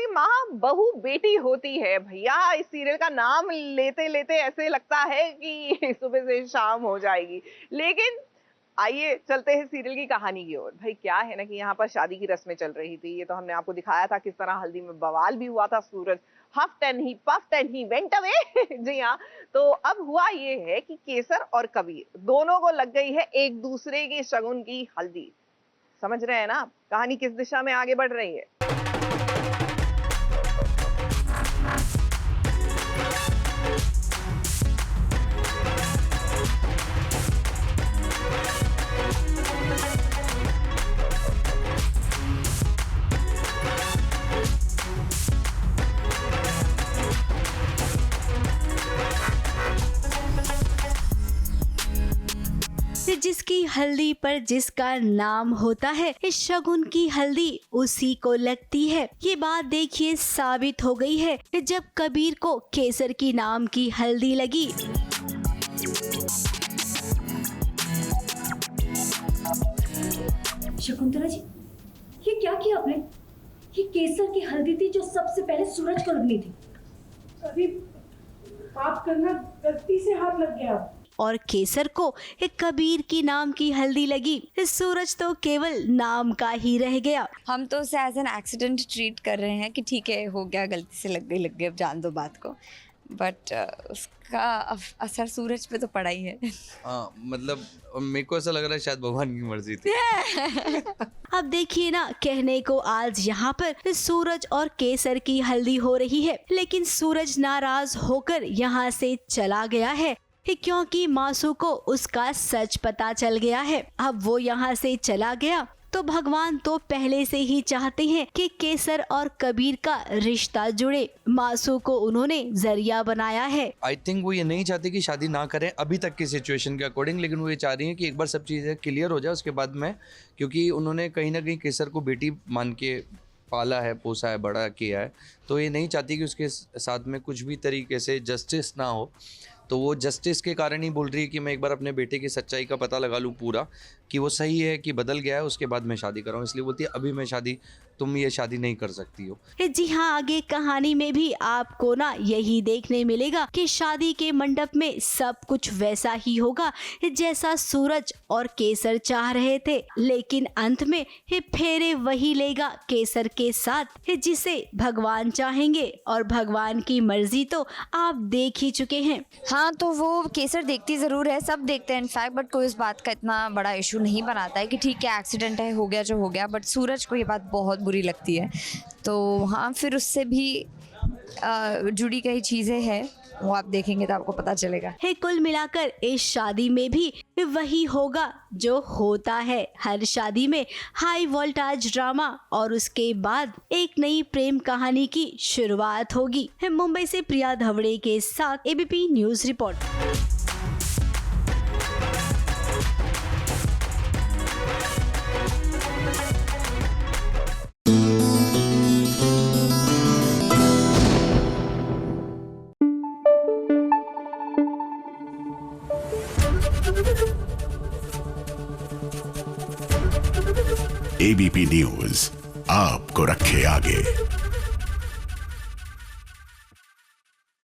कभी माँ बहू बेटी होती है भैया। इस सीरियल का नाम लेते लेते ऐसे लगता है कि सुबह से शाम हो जाएगी। लेकिन आइए चलते हैं सीरियल की कहानी की ओर। भाई क्या है ना कि यहाँ पर शादी की रस्में चल रही थी। ये तो हमने आपको दिखाया था किस तरह हल्दी में बवाल भी हुआ था। Suraj huffed and he puffed and he went away. जी हाँ, तो अब हुआ ये है कि केसर और कबीर दोनों को लग गई है एक दूसरे के शगुन की हल्दी। समझ रहे हैं ना कहानी किस दिशा में आगे बढ़ रही है। जिसकी हल्दी पर जिसका नाम होता है, इस शगुन की हल्दी उसी को लगती है। ये बात देखिए साबित हो गई है जब कबीर को केसर की नाम की हल्दी लगी। शकुंतला जी, ये क्या किया आपने? ये केसर की हल्दी थी जो सबसे पहले सूरज को लगनी थी। अभी बात करना गलती से हाथ लग गया। और केसर को एक कबीर की नाम की हल्दी लगी। सूरज तो केवल नाम का ही रह गया। हम तो उसे एज एन एक्सीडेंट ट्रीट कर रहे हैं कि ठीक है, हो गया, गलती से लग गई, अब जान दो बात को। बट उसका असर सूरज पे तो पड़ा ही है। हाँ, मतलब मेरे को ऐसा लग रहा है शायद भगवान की मर्जी थी। अब देखिए ना, कहने को आज यहाँ पर सूरज और केसर की हल्दी हो रही है, लेकिन सूरज नाराज होकर यहाँ से चला गया है क्योंकि मासू को उसका सच पता चल गया है। अब वो यहाँ से चला गया तो भगवान तो पहले से ही चाहते हैं कि केसर और कबीर का रिश्ता जुड़े। मासू को उन्होंने जरिया बनाया है। आई थिंक वो ये नहीं चाहती कि शादी ना करें अभी तक की सिचुएशन के अकॉर्डिंग, लेकिन वो ये चाह रही हैं कि एक बार सब चीज़ें क्लियर हो जाए उसके बाद में, क्योंकि उन्होंने कहीं ना कहीं केसर को बेटी मान के पाला है, पोसा है, बड़ा किया है, तो ये नहीं चाहती कि उसके साथ में कुछ भी तरीके से जस्टिस ना हो। तो वो जस्टिस के कारण ही बोल रही है कि मैं एक बार अपने बेटे की सच्चाई का पता लगा लूँ पूरा, कि वो सही है कि बदल गया है, उसके बाद मैं शादी कर रहा हूँ। इसलिए बोलती है अभी मैं शादी, तुम ये शादी नहीं कर सकती हो। जी हाँ, आगे कहानी में भी आपको ना यही देखने मिलेगा कि शादी के मंडप में सब कुछ वैसा ही होगा जैसा सूरज और केसर चाह रहे थे, लेकिन अंत में फेरे वही लेगा केसर के साथ जिसे भगवान चाहेंगे। और भगवान की मर्जी तो आप देख ही चुके हैं। हाँ, तो वो केसर देखती ज़रूर है, सब देखते हैं इनफैक्ट, बट कोई इस बात का इतना बड़ा इशू नहीं बनाता है कि ठीक है एक्सीडेंट है, हो गया जो हो गया। बट सूरज को ये बात बहुत बुरी लगती है। तो हाँ, फिर उससे भी जुड़ी कई चीज़ें हैं, वो आप देखेंगे तो आपको पता चलेगा। कुल मिलाकर इस शादी में भी वही होगा जो होता है हर शादी में, हाई वोल्टेज ड्रामा, और उसके बाद एक नई प्रेम कहानी की शुरुआत होगी। मुंबई से प्रिया धवड़े के साथ ABP news report. ABP news आपको रखे आगे।